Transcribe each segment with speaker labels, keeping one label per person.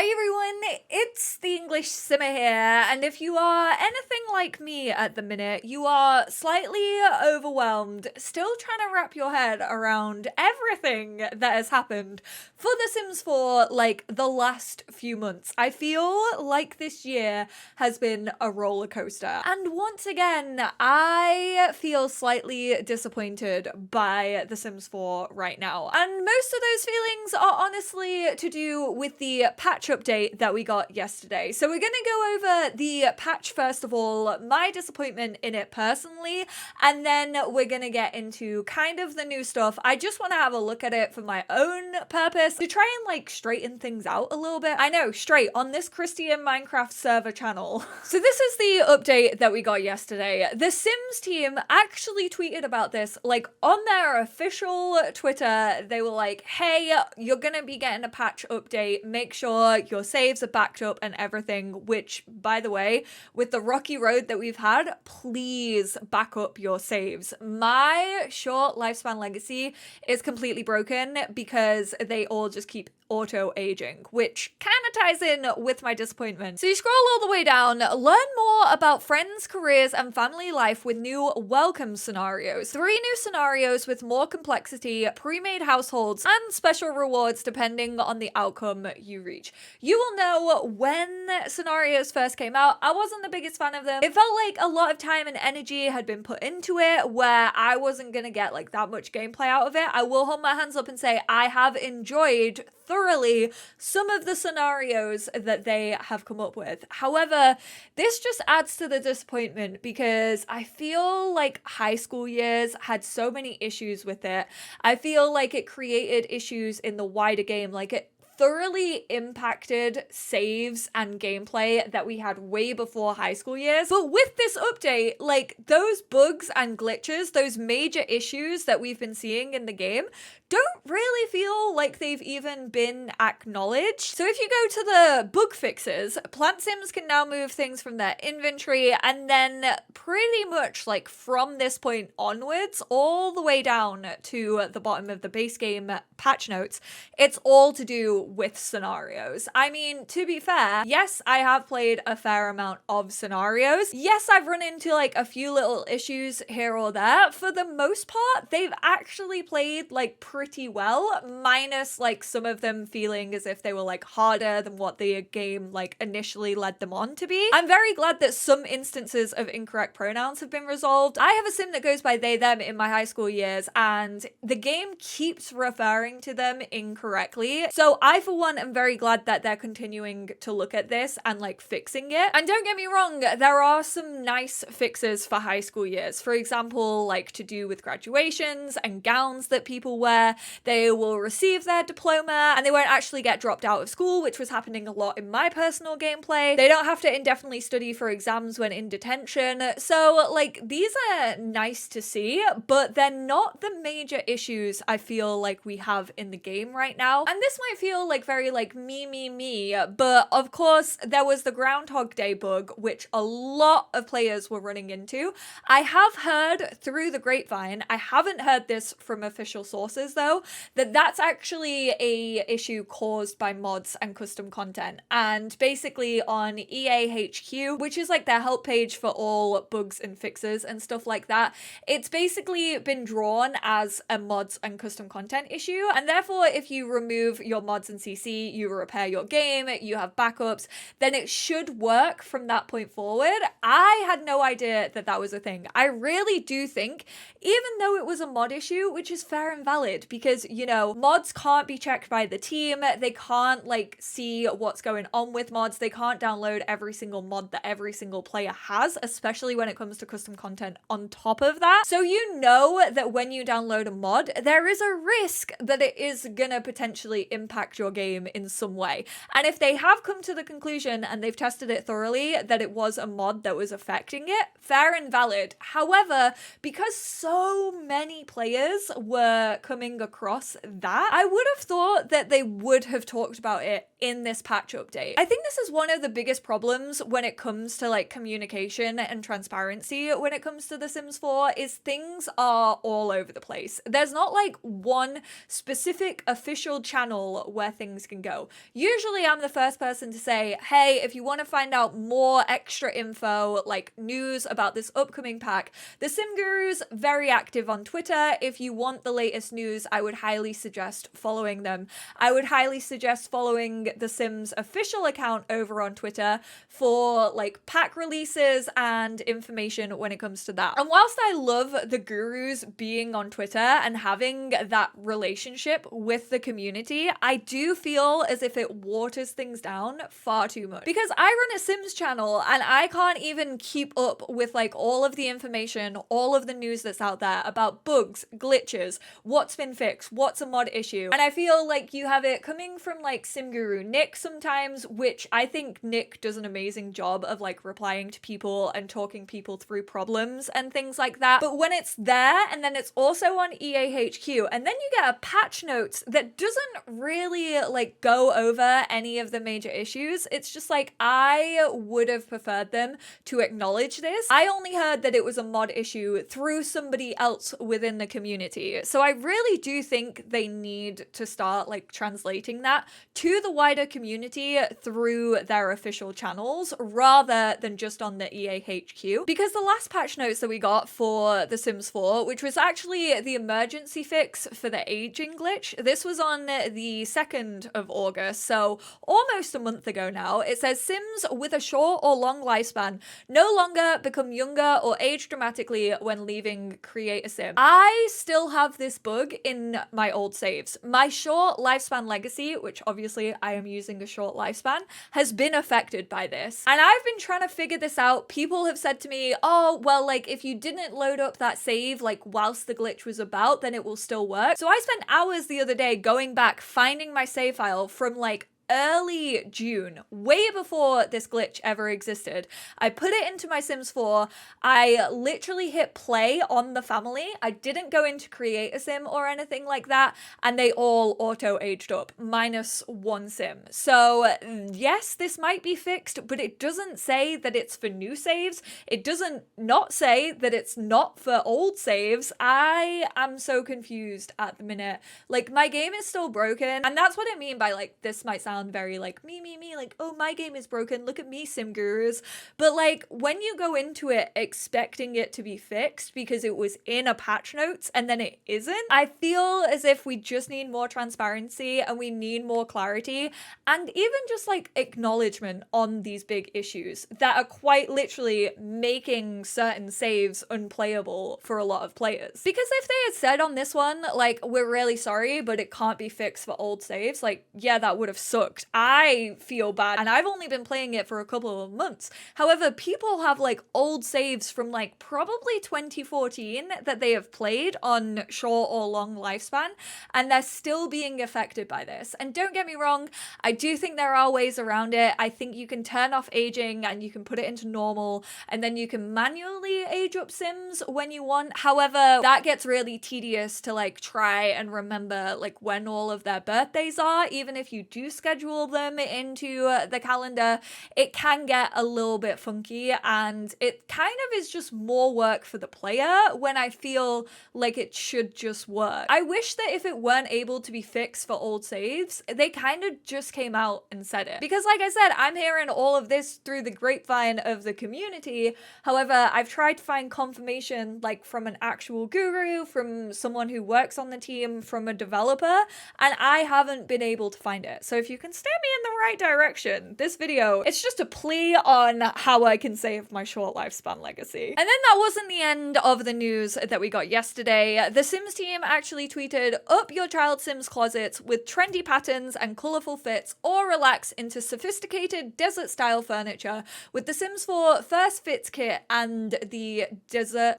Speaker 1: Hi everyone, it's the English Simmer here, and if you are anything like me at the minute, you are slightly overwhelmed, still trying to wrap your head around everything that has happened for The Sims 4, like, the last few months. I feel like this year has been a roller coaster, and once again, I feel slightly disappointed by The Sims 4 right now, and most of those feelings are honestly to do with the patch update that we got yesterday. So we're going to go over the patch first of all, my disappointment in it personally, and then we're going to get into kind of the new stuff. I just want to have a look at it for my own purpose to try and like straighten things out a little bit. I know, straight on this Christian Minecraft server channel. So this is the update that we got yesterday. The Sims team actually tweeted about this, like on their official Twitter. They were like, hey, you're going to be getting a patch update. Make sure your saves are backed up and everything, which, by the way, with the rocky road that we've had, please back up your saves. My short lifespan legacy is completely broken because they all just keep auto-aging, which kind of ties in with my disappointment. So you scroll all the way down, learn more about friends, careers, and family life with new welcome scenarios. 3 new scenarios with more complexity, pre-made households, and special rewards depending on the outcome you reach. You will know when scenarios first came out, I wasn't the biggest fan of them. It felt like a lot of time and energy had been put into it where I wasn't gonna get like that much gameplay out of it. I will hold my hands up and say I have enjoyed thoroughly some of the scenarios that they have come up with. However, this just adds to the disappointment because I feel like high school years had so many issues with it. I feel like it created issues in the wider game, like it thoroughly impacted saves and gameplay that we had way before high school years. But with this update, like those bugs and glitches, those major issues that we've been seeing in the game don't really feel like they've even been acknowledged. So if you go to the bug fixes, plant sims can now move things from their inventory, and then pretty much like from this point onwards, all the way down to the bottom of the base game patch notes, it's all to do with scenarios. I mean, to be fair, yes, I have played a fair amount of scenarios. Yes, I've run into like a few little issues here or there. For the most part, they've actually played like pretty well, minus like some of them feeling as if they were like harder than what the game like initially led them on to be. I'm very glad that some instances of incorrect pronouns have been resolved. I have a sim that goes by they, them in my high school years, and the game keeps referring to them incorrectly. So I, for one, am very glad that they're continuing to look at this and like fixing it. And don't get me wrong, there are some nice fixes for high school years. For example, like to do with graduations and gowns that people wear. They will receive their diploma and they won't actually get dropped out of school, which was happening a lot in my personal gameplay. They don't have to indefinitely study for exams when in detention. So like these are nice to see, but they're not the major issues I feel like we have in the game right now. And this might feel like very like me, but of course there was the Groundhog Day bug, which a lot of players were running into. I have heard through the grapevine, I haven't heard this from official sources though, that that's actually a issue caused by mods and custom content. And basically on EA HQ, which is like their help page for all bugs and fixes and stuff like that, it's basically been drawn as a mods and custom content issue. And therefore, if you remove your mods and CC, you repair your game, you have backups, then it should work from that point forward. I had no idea that that was a thing. I really do think, even though it was a mod issue, which is fair and valid, because, you know, mods can't be checked by the team, they can't like see what's going on with mods, they can't download every single mod that every single player has, especially when it comes to custom content on top of that. So you know that when you download a mod, there is a risk that it is gonna potentially impact your game in some way. And if they have come to the conclusion and they've tested it thoroughly that it was a mod that was affecting it, fair and valid. However, because so many players were coming coming across that. I would have thought that they would have talked about it in this patch update. I think this is one of the biggest problems when it comes to like communication and transparency when it comes to The Sims 4 is things are all over the place. There's not like one specific official channel where things can go. Usually I'm the first person to say, hey, if you want to find out more extra info, like news about this upcoming pack, the Sim Guru's very active on Twitter. If you want the latest news, I would highly suggest following them. I would highly suggest following the Sims official account over on Twitter for like pack releases and information when it comes to that. And whilst I love the gurus being on Twitter and having that relationship with the community, I do feel as if it waters things down far too much. Because I run a Sims channel and I can't even keep up with like all of the information, all of the news that's out there about bugs, glitches, what's been fixed, what's a mod issue. And I feel like you have it coming from like Sim Guru Nick sometimes, which I think Nick does an amazing job of like replying to people and talking people through problems and things like that. But when it's there and then it's also on EAHQ and then you get a patch notes that doesn't really like go over any of the major issues, it's just like I would have preferred them to acknowledge this. I only heard that it was a mod issue through somebody else within the community. So I really do think they need to start like translating that to the wider community through their official channels rather than just on the EAHQ. Because the last patch notes that we got for The Sims 4, which was actually the emergency fix for the aging glitch, this was on the 2nd of August, so almost a month ago now. It says Sims with a short or long lifespan no longer become younger or age dramatically when leaving Create a Sim. I still have this bug in my old saves. My short lifespan legacy, which obviously I am using a short lifespan, has been affected by this. And I've been trying to figure this out. People have said to me, oh, well, like if you didn't load up that save like whilst the glitch was about, then it will still work. So I spent hours the other day going back, finding my save file from like early June, way before this glitch ever existed. I put it into my Sims 4. I literally hit play on the family. I didn't go into Create a Sim or anything like that, and they all auto-aged up, minus one sim. So yes, this might be fixed, but it doesn't say that it's for new saves. It doesn't not say that it's not for old saves. I am so confused at the minute. Like, my game is still broken, and that's what I mean by like, this might sound very like me, like, oh, my game is broken, look at me, Sim Gurus. But like, when you go into it expecting it to be fixed because it was in a patch notes and then it isn't, I feel as if we just need more transparency and we need more clarity and even just like acknowledgement on these big issues that are quite literally making certain saves unplayable for a lot of players. Because if they had said on this one, like, we're really sorry, but it can't be fixed for old saves, like, yeah, that would have sucked. I feel bad, and I've only been playing it for a couple of months. However, people have like old saves from like probably 2014 that they have played on short or long lifespan, and they're still being affected by this. And don't get me wrong, I do think there are ways around it. I think you can turn off aging and you can put it into normal, and then you can manually age up Sims when you want. However, that gets really tedious to like try and remember like when all of their birthdays are. Even if you do schedule them into the calendar, it can get a little bit funky, and it kind of is just more work for the player when I feel like it should just work. I wish that if it weren't able to be fixed for old saves, they kind of just came out and said it. Because like I said, I'm hearing all of this through the grapevine of the community. However, I've tried to find confirmation like from an actual guru, from someone who works on the team, from a developer, and I haven't been able to find it. So if you can steer me in the right direction, this video, it's just a plea on how I can save my short lifespan legacy. And then that wasn't the end of the news that we got yesterday. The Sims team actually tweeted, up your child Sims closets with trendy patterns and colourful fits, or relax into sophisticated desert-style furniture with the Sims 4 first fits kit and the desert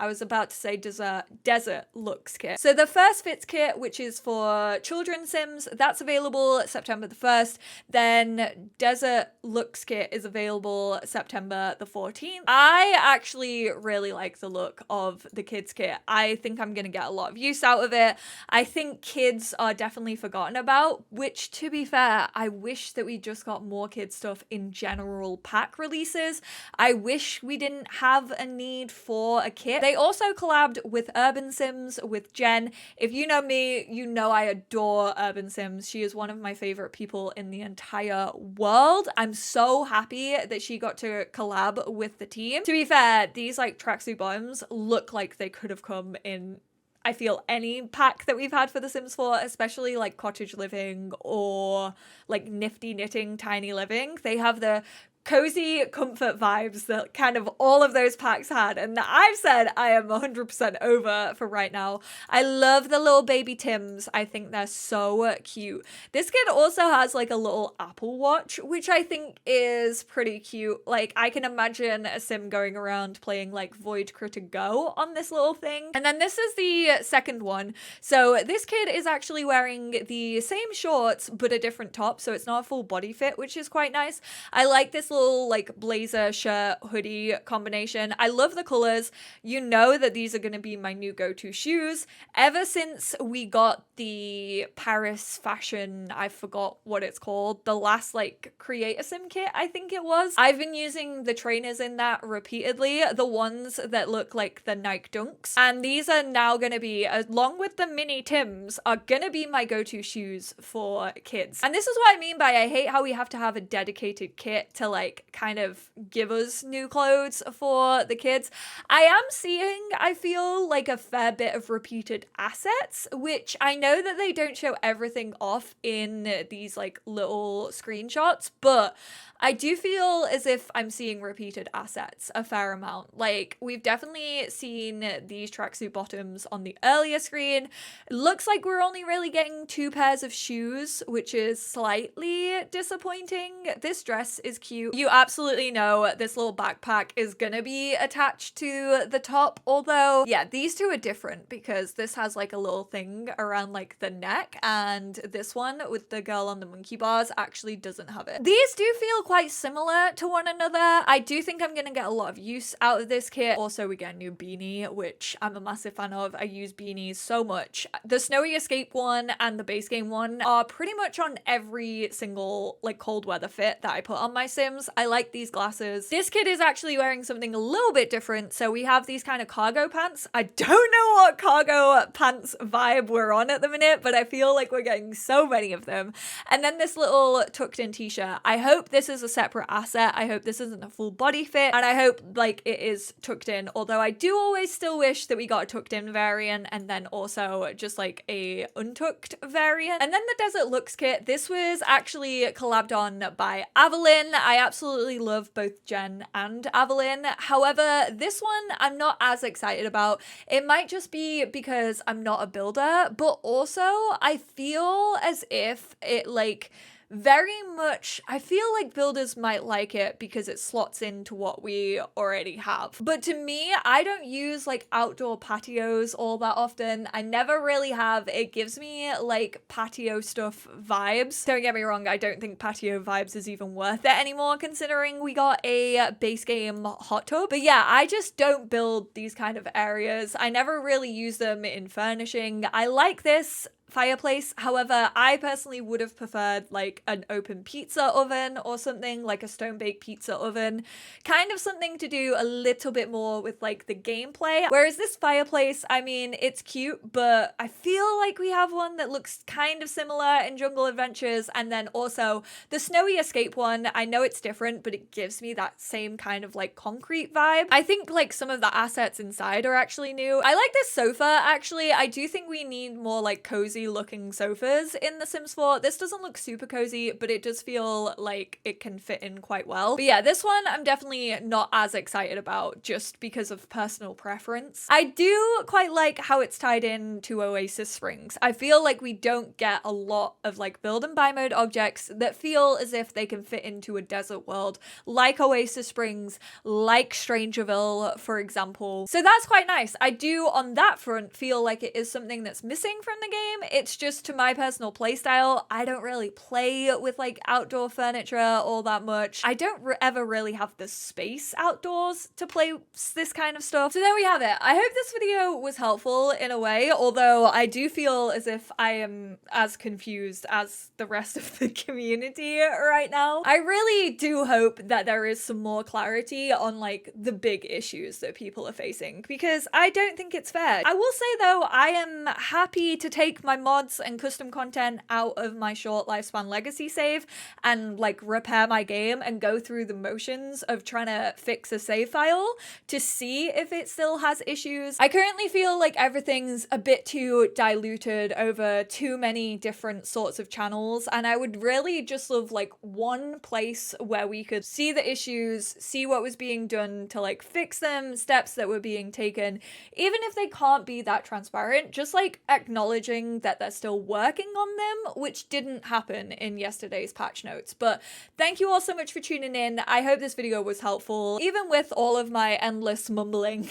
Speaker 1: looks kit. So the first fits kit, which is for children's Sims, that's available September the 1st. 1st. Then Desert Looks Kit is available September the 14th. I actually really like the look of the kids kit. I think I'm gonna get a lot of use out of it. I think kids are definitely forgotten about, which, to be fair, I wish that we just got more kids stuff in general pack releases. I wish we didn't have a need for a kit. They also collabed with Urban Sims with Jen. If you know me, you know I adore Urban Sims. She is one of my favorite people in the entire world. I'm so happy that she got to collab with the team. To be fair, these like tracksuit bottoms look like they could have come in, I feel, any pack that we've had for The Sims 4, especially like Cottage Living or like Nifty Knitting, Tiny Living. They have the cozy comfort vibes that kind of all of those packs had, and I've said I am 100% over for right now. I love the little baby Tims. I think they're so cute. This kid also has like a little Apple Watch, which I think is pretty cute. Like, I can imagine a sim going around playing like Void Critter Go on this little thing. And then this is the second one. So this kid is actually wearing the same shorts but a different top, so it's not a full body fit, which is quite nice. I like this little like blazer shirt hoodie combination. I love the colors. You know that these are going to be my new go-to shoes. Ever since we got the Paris fashion, I forgot what it's called, the last like Create a Sim kit, I think it was, I've been using the trainers in that repeatedly, the ones that look like the Nike Dunks, and these are now going to be, along with the mini Tims, are going to be my go-to shoes for kids. And this is what I mean by I hate how we have to have a dedicated kit to like kind of give us new clothes for the kids. I am seeing, I feel, like a fair bit of repeated assets, which I know that they don't show everything off in these like little screenshots, but I do feel as if I'm seeing repeated assets a fair amount. Like, we've definitely seen these tracksuit bottoms on the earlier screen. It looks like we're only really getting 2 pairs of shoes, which is slightly disappointing. This dress is cute. You absolutely know this little backpack is gonna be attached to the top, although, yeah, these two are different because this has like a little thing around like the neck, and this one with the girl on the monkey bars actually doesn't have it. These do feel quite similar to one another. I do think I'm gonna get a lot of use out of this kit. Also, we get a new beanie, which I'm a massive fan of. I use beanies so much. The Snowy Escape one and the base game one are pretty much on every single like cold weather fit that I put on my Sims. I like these glasses. This kid is actually wearing something a little bit different. So we have these kind of cargo pants. I don't know what cargo pants vibe we're on at the minute, but I feel like we're getting so many of them. And then this little tucked in t-shirt. I hope this is a separate asset. I hope this isn't a full body fit, and I hope like it is tucked in, although I do always still wish that we got a tucked in variant and then also just like a untucked variant. And then the Desert Looks kit. This was actually collabed on by Avalyn. I absolutely love both Jen and Avalyn. However, this one I'm not as excited about. It might just be because I'm not a builder, but also I feel as if it like very much, I feel like builders might like it because it slots into what we already have. But to me, I don't use like outdoor patios all that often. I never really have. It gives me like patio stuff vibes. Don't get me wrong, I don't think patio vibes is even worth it anymore considering we got a base game hot tub. But yeah, I just don't build these kind of areas. I never really use them in furnishing. I like this fireplace. However, I personally would have preferred like an open pizza oven or something, like a stone baked pizza oven, kind of something to do a little bit more with like the gameplay. Whereas this fireplace, I mean, it's cute, but I feel like we have one that looks kind of similar in Jungle Adventures. And then also the Snowy Escape one, I know it's different, but it gives me that same kind of like concrete vibe. I think like some of the assets inside are actually new. I like this sofa actually. I do think we need more like cozy looking sofas in The Sims 4. This doesn't look super cozy, but it does feel like it can fit in quite well. But yeah, this one I'm definitely not as excited about just because of personal preference. I do quite like how it's tied in to Oasis Springs. I feel like we don't get a lot of like build and buy mode objects that feel as if they can fit into a desert world like Oasis Springs, like Strangerville, for example. So that's quite nice. I do on that front feel like it is something that's missing from the game it's just to my personal playstyle. I don't really play with like outdoor furniture all that much. I don't ever really have the space outdoors to play this kind of stuff. So there we have it. I hope this video was helpful in a way, although I do feel as if I am as confused as the rest of the community right now. I really do hope that there is some more clarity on like the big issues that people are facing, because I don't think it's fair. I will say though, I am happy to take my mods and custom content out of my short lifespan legacy save and like repair my game and go through the motions of trying to fix a save file to see if it still has issues. I currently feel like everything's a bit too diluted over too many different sorts of channels, and I would really just love like one place where we could see the issues, see what was being done to like fix them, steps that were being taken, even if they can't be that transparent, just like acknowledging that they're still working on them, which didn't happen in yesterday's patch notes. But thank you all so much for tuning in. I hope this video was helpful, even with all of my endless mumbling.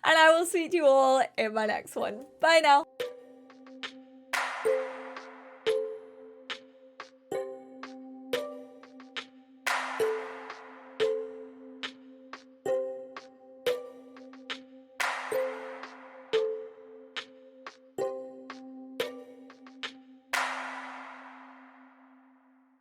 Speaker 1: And I will see you all in my next one. Bye now.